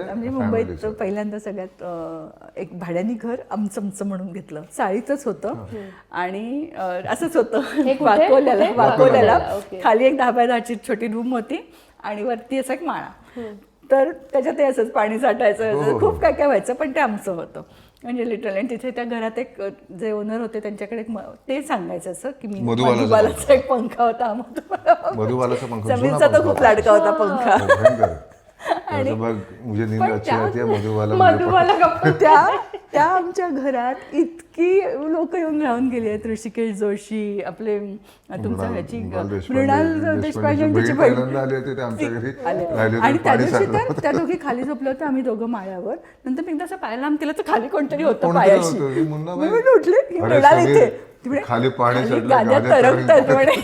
आम्ही मुंबईत पहिल्यांदा सगळ्यात एक भाड्यानी घर आमचं म्हणून घेतलं. चाळीतच होतं आणि असंच होतं वाकोल्याला खाली एक 10x10ची छोटी रूम होती आणि वरती असा एक माळा. तर त्याच्यात असंच पाणी साठायचं, खूप काय काय व्हायचं, पण ते आमचं होतं म्हणजे लिटरली. आणि तिथे त्या घरात एक जे ओनर होते त्यांच्याकडे ते सांगायचं असं की मी मधुबालाचा एक पंखा होता, समीरचा तर खूप लाडका होता पंखा. आणि त्या आमच्या घरात इतकी लोक येऊन राहून गेली आहेत. ऋषिकेश जोशी, आपले तुमचा ह्याची मृणाल देशपांडेची बहीण आले. आणि त्या दिवशी तर त्या दोघी खाली झोपल्या होत्या, आम्ही दोघं माळ्यावर. नंतर मी एकदा असं पायाला आम केलं तर खाली कोणतरी होतं पायाशी. मी उठले, मृणाल इथे खाली पाणी गाद्या तरंगतात म्हणे.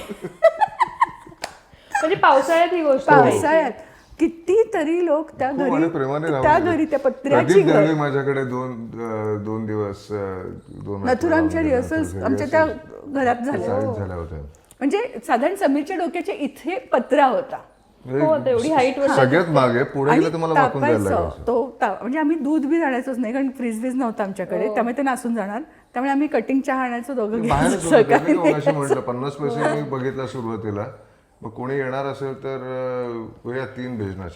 म्हणजे पावसाळ्यात ही गोष्ट, पावसाळ्यात कितीतरी लोक त्या घरी त्या पत्र्याची घर. माझ्याकडे दोन दिवस नथुरामच्या रिहर्सल्स आमच्या त्या घरात झाल्या होत्या. म्हणजे साधारण समीरच्या डोक्याच्या इथे पत्रा होता, तेवढी हाईट वर. सगळ्यात मागे पुढे गेलं तुम्हाला वाकून जायला लागायचं. तो म्हणजे आम्ही दूध बी आणायचोच नाही, कारण फ्रीज बीज नव्हतं आमच्याकडे, त्यामुळे ते नासून जाणार. त्यामुळे आम्ही कटिंग चहा आणायचो दोघं. म्हटलं 50 पैसे मी बघितला सुरुवातीला, मग कोणी येणार असेल तर 3 भेजना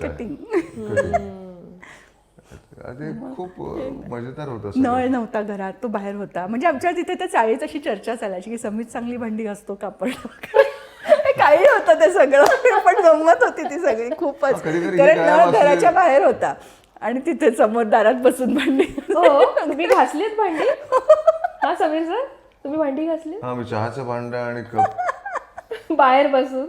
आधी खूप मजेदार होतं. नळ नव्हता घरात, तो बाहेर होता. म्हणजे आमच्या तिथे त्या चाळीत अशी चर्चा चालायची की समीर चांगली भांडी घासतो, कापड काही होतं ते सगळं. पण गंमत होती ती सगळी खूपच, कारण नळ घराच्या बाहेर होता आणि तिथे समोर दारात बसून भांडी. तुम्ही घासलीत भांडी? हा समीर सर, तुम्ही भांडी घासली? हा, मी चहाचं भांड आणि कप बाहेर बसून.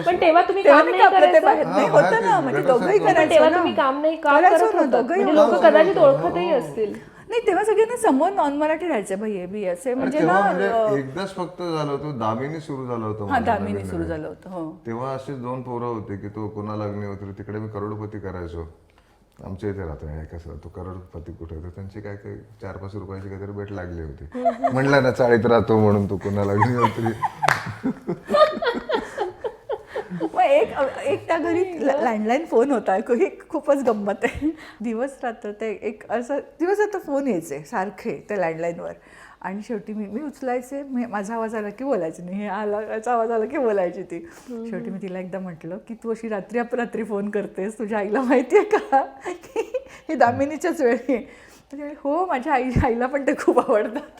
पण तेव्हा तुम्ही काम नाही होतं ना, म्हणजे दोघंही करायचं. तेव्हा तुम्ही काम नाही करत होता, म्हणजे लोक कदाचित ओळखतही असतील. नाही, तेव्हा सगळ्यांना समोर नॉन मराठी राहायचे भैये बी असे. म्हणजे एकदाच फक्त झालं होतं, दामिनी सुरू झालं होतं. हा, दामिनी सुरू झालं होतं. तेव्हा अशीच 2 पोरं होते की तो कोणा लग्न होती, तिकडे मी करोडपती करायचो. आमच्या इथे राहतो कसं, तो करोडपती कुठे होता, त्यांची काय काय 4-5 रुपयाची काहीतरी भेट लागली होती. म्हणलं ना चाळीत राहतो म्हणून तो कोणा लग्न होती. एक त्या घरी लँडलाईन फोन होता, खूपच गंमत आहे. दिवस रात्र ते एक असं दिवस रात्र फोन यायचे सारखे त्या लँडलाईनवर. आणि शेवटी मी उचलायचे, माझा आवाज आला की बोलायचे नाही, याचा आवाज आला की बोलायची ती. शेवटी मी तिला एकदा म्हटलं की तू अशी रात्री अपरात्री फोन करतेस, तुझ्या आईला माहिती आहे का की ही दामिनीच्याच वेळी? हो, माझ्या आईला पण ते खूप आवडतात.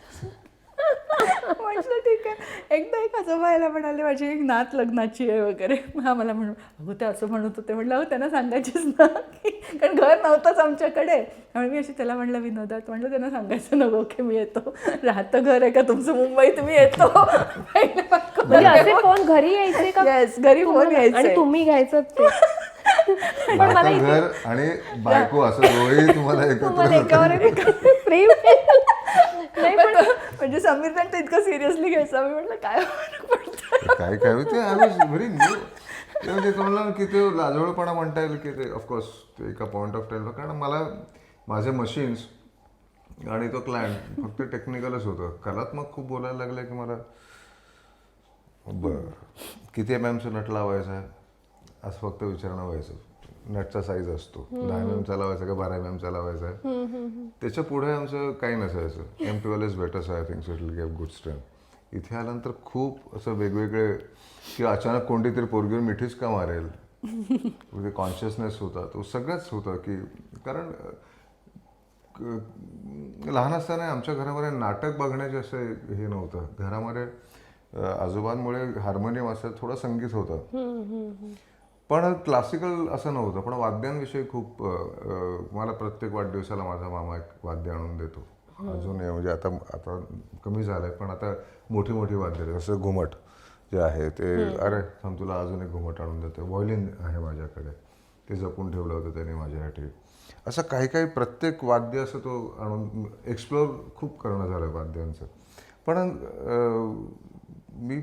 म्हटलं ठीक आहे. एकदा एक आजोबायला म्हणाले माझी एक नात लग्नाची आहे वगैरे. हा, मला म्हणून अगो ते असं म्हणत होते. म्हटलं अहो त्यांना सांगायचीच ना, कारण घर नव्हतंच आमच्याकडे. त्यामुळे मी अशी त्याला म्हटलं विनोदात, म्हटलं त्यांना सांगायचं नको की मी येतो, राहतं घर आहे का तुमचं मुंबईत, मी येतो. असे फोन घरी यायचे का? घरी फोन यायचे आणि तुम्ही घ्यायचं ते. पण मला घर आणि बायको असं दोघेही तुम्हाला एकत्र प्रेम. म्हणजे समीर तर इतकं सिरियसली घ्यायचं. मी म्हटलं काय काय काय व्हेरी न्यू. म्हणजे तुम्हाला की ते लाजवळपणा म्हणता येईल की ते ऑफकोर्स एका पॉईंट ऑफ टाइमला, कारण मला माझे मशीन्स आणि तो क्लायंट फक्त टेक्निकलच होतं. कलात्मक खूप बोलायला लागलं की मला किती MM नट लावायचा आहे असं फक्त विचारणं व्हायचं. नटचा साईज असतो 10 MM लावायचा का 12 MM लावायचा आहे, त्याच्या पुढे आमचं काही नसायचं. M12 is better, so I think so it will give good strength. इथे आल्यानंतर खूप असं वेगवेगळे की अचानक कोणती तरी पोरगीवर मिठीच का मारेल, म्हणजे कॉन्शियसनेस होता, तो सगळंच होतं. की कारण लहान असताना आमच्या घरामध्ये नाटक बघण्याचे असं हे नव्हतं. घरामध्ये आजोबांमुळे हार्मोनियम असं थोडं संगीत होतं, पण क्लासिकल असं नव्हतं. पण वाद्यांविषयी खूप मला प्रत्येक वाढदिवसाला माझा मामा एक वाद्य आणून देतो अजूनही. म्हणजे आता कमी झालं आहे, पण आता मोठी मोठी वाद्य जसं घुमट जे आहे ते, अरे थांब तुला अजून एक घुमट आणून देतो. व्हायोलिन आहे माझ्याकडे, ते जपून ठेवलं होतं त्याने माझ्यासाठी. असं काही काही प्रत्येक वाद्य असं तो आणून एक्सप्लोअर खूप करणं झालं वाद्यांचं. पण मी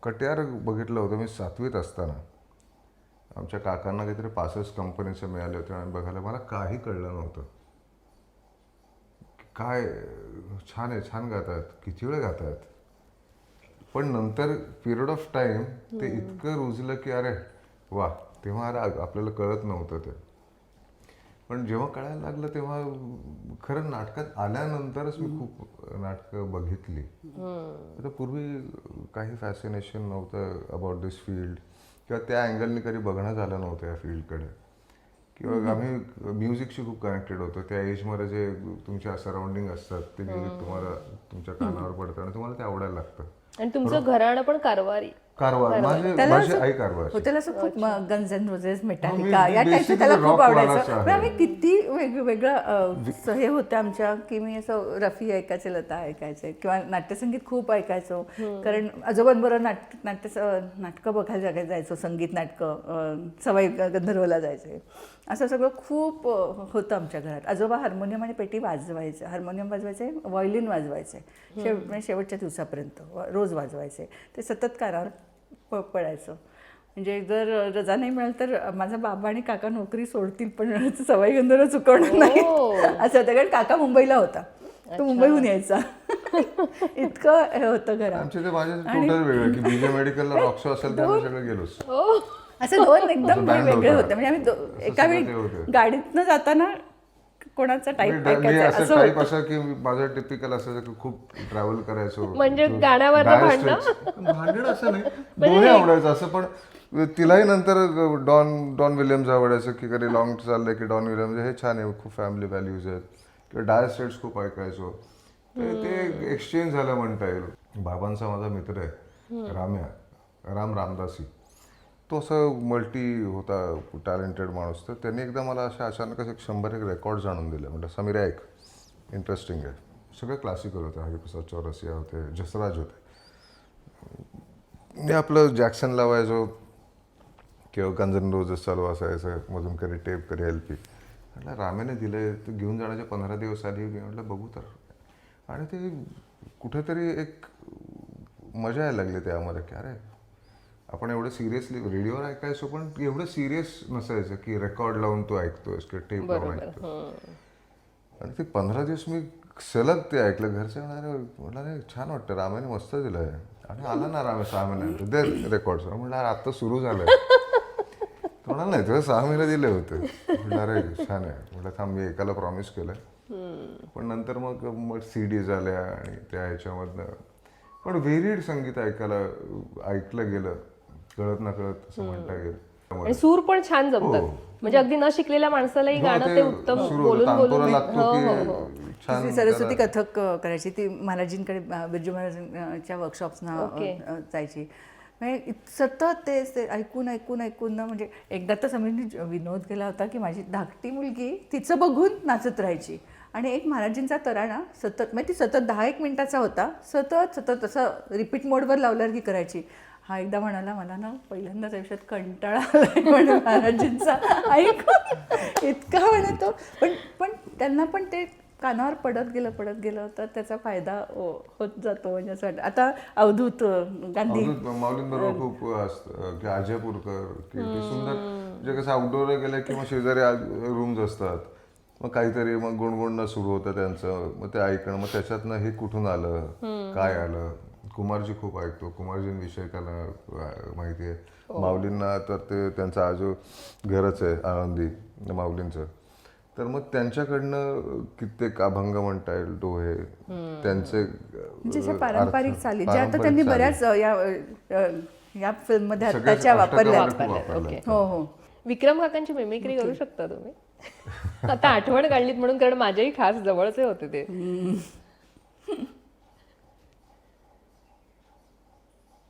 कट्यार बघितलं होतं मी 7वीत असताना. आमच्या काकांना काहीतरी पासेस कंपनीचे मिळाले होते आणि बघायला मला काही कळलं नव्हतं. काय छान आहे, छान गात आहेत, किती वेळ गात आहेत. पण नंतर पिरियड ऑफ टाईम ते इतकं रुजलं की अरे वा, तेव्हा अरे आपल्याला कळत नव्हतं ते. पण जेव्हा कळायला लागलं तेव्हा खरं नाटकात आल्यानंतरच मी खूप नाटकं बघितली. आता पूर्वी काही फॅसिनेशन नव्हतं अबाउट दिस फील्ड किंवा त्या अँगलनी कधी बघणं झालं नव्हतं या फील्डकडे. किंवा आम्ही म्युझिकशी खूप कनेक्टेड होतो. त्या एजमध्ये जे तुमच्या सराउंडिंग असतात ते म्युझिक तुम्हाला तुमच्या कानावर पडतं आणि तुम्हाला ते आवडायला लागतं. आणि तुमचं घराणं पण कारवारी. कारवार माझी आई कारवार. हो, त्याला असं खूप guns and roses, me Metallica या टाईपचं basically त्याला खूप rock वालाच आवडायचं. आहे. म्हणजे आम्ही किती वेगवेगळं हे होतं आमच्या, की मी असं रफी ऐकायचे, लता ऐकायचे किंवा नाट्यसंगीत खूप ऐकायचो. कारण आजोबांबरोबर नाटकं बघायला जायचो, संगीत नाटकं, सवाई गंधर्वला जायचे. असं सगळं खूप होतं आमच्या घरात. आजोबा हार्मोनियम आणि पेटी वाजवायचे, हार्मोनियम वाजवायचे, व्हायोलिन वाजवायचे, म्हणजे शेवटच्या दिवसापर्यंत रोज वाजवायचे. ते सतत कानावर पडायचं. म्हणजे जर रजा नाही मिळाली तर माझा बाबा आणि काका नोकरी सोडतील पण सवाई गंधर्व चुकवणार नाही असं होतं. कारण काका मुंबईला होता, तो मुंबईहून यायचा. इतकं हे होतं घरात. आमचे ते माझे टोटल वेगळं की बीजे मेडिकलला रॉक शो असेल त्यामुळे सगळं गेलोच. असं दोन एकदम band वेगळे होता. होते. म्हणजे आम्ही एका सगळं वेळी ते होतं. गाडीतनं जाताना कोणाचा टाईप मी ऐकायचा असं असं टाईप होतं. असं की माझं टिपिकल असायचं की खूप ट्रॅव्हल करायचो. म्हणजे गाण्यावरनं भांडण असं नाही, दोन्ही आवडायचं असं. पण तिलाही नंतर डॉन विलियम्स आवडायचं की कधी लॉंग चाललंय की डॉन विलियम्स हे छान आहे, खूप फॅमिली व्हॅल्यूज आहेत. किंवा डायर स्ट्रेट्स खूप ऐकायचो. ते एक्सचेंज झालं म्हणता येईल. बाबांचा माझा मित्र आहे राम रामदासी. तो असं मल्टी होता, टॅलेंटेड माणूस. तर त्यांनी एकदा मला अशा अचानकच 100 रेकॉर्ड्स आणून दिले. म्हटलं समीरा ऐक, इंटरेस्टिंग आहे. सगळं क्लासिकल होतं. हरिप्रसाद चौरसिया होते, जसराज होते. मी आपलं जॅक्सन लावायचो किंवा गन्स अँड रोझेस चालू असायचं, मधून कधी टेप कधी LP. म्हटलं रामेने दिले, तर घेऊन जाण्याचे 15 दिवस आली. मी म्हटलं बघू तर. आणि ते कुठेतरी एक मजा यायला लागली त्यामध्ये की अरे आपण एवढं सिरियसली रेडिओवर ऐकायचो पण एवढं सिरियस नसायचं की रेकॉर्ड लावून तू ऐकतोयस की टेप लावून ऐकतोय. आणि ते 15 दिवस मी सलग ते ऐकलं. घरचे म्हणाले, म्हटलं नाही छान वाटतं, रामाने मस्त दिलं आहे. आणि आला ना राम 6 महिन्यानंतर दे रेकॉर्ड. म्हटलं अरे आत्ता सुरू झालं आहे. म्हणाल नाही तुला 6 महिने दिले होते. म्हटलं अरे छान आहे. म्हटलं थांब, मी एकाला प्रॉमिस केलं. पण नंतर मग CDs आल्या आणि त्या ह्याच्यामधनं पण व्हेरिड संगीत ऐकलं गेलं, कळत ना कळत असं म्हणता येईल. आणि सूर पण छान जमतात. म्हणजे अगदी न शिकलेल्या माणसालाही गाणं ते उत्तम बोलून ती सरस्वती कथक करायची. ती महाराजींकडे, बिरजू महाराजांच्या वर्कशॉप्सना जायची. म्हणजे सतत ते ऐकून ना, म्हणजे एकदा तर समीरने विनोद केला होता की माझी धाकटी मुलगी तिचं बघून नाचत राहायची. आणि एक महाराजींचा तराणा सतत, म्हणजे ती सतत 10-1 मिनिटाचा होता, सतत असं रिपीट मोडवर लावल्यावर की करायची. हा एकदा म्हणाला, मला ना पहिल्यांदाच आयुष्यात कंटाळा आलाय म्हणून महाराजींचा ऐकून. इतका म्हणतो. पण त्यांना पण ते कानावर पडत गेलं तर त्याचा फायदा होत जातो. म्हणजे असं वाटतं. आता अवधूत गांधी माऊलींबरोबर खूप असतं की अजयपूरकर की सुंदर. म्हणजे कसं आउटडोअर गेलं की मग शेजारी रूम्स असतात, मग काहीतरी मग गुणगुणणं सुरू होतं त्यांचं. मग ते ऐकणं, मग त्याच्यातनं हे कुठून आलं, काय आलं. कुमारजी खूप ऐकतो, कुमारजींविषयी त्याला माहिती आहे. माऊलींना तर ते त्यांचं आजो घरच आहे आळंदी माऊलींचं. तर मग त्यांच्याकडनं कित्येक अभंग म्हणता येईल, डोहे त्यांचे म्हणजे पारंपरिक चाली ज्या आता त्यांनी बऱ्याच या फिल्ममध्ये आत्ताच्या वापरल्या. हो. विक्रम काकांची मिमिक्री करू शकता तुम्ही. आता आठवण काढलीत म्हणून, कारण माझ्याही खास जवळचे होते ते.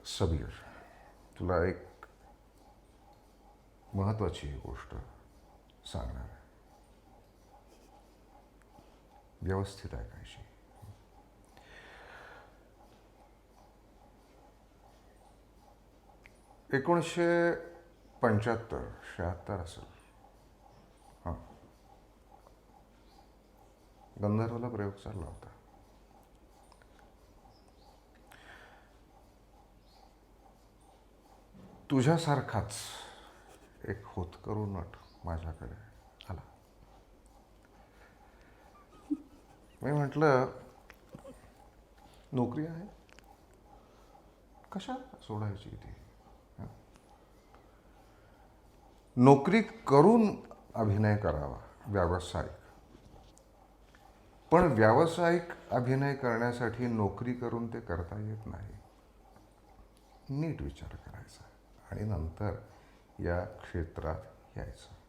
सबीर, तुला एक महत्वाची गोष्ट सांगणार आहे, व्यवस्थित ऐकायची. ...1975 76 असेल. हां, गंधर्वला प्रयोग चालला होता. तुझ्यासारखाच एक होतकरू नट माझ्याकडे आला. मी म्हटलं नोकरी आहे, कशाला सोडायची ती. नोकरी करून अभिनय करावा व्यावसायिक. पण व्यावसायिक अभिनय करण्यासाठी नोकरी करून ते करता येत नाही. नीट विचार करायचा आणि नंतर या क्षेत्रात यायचं.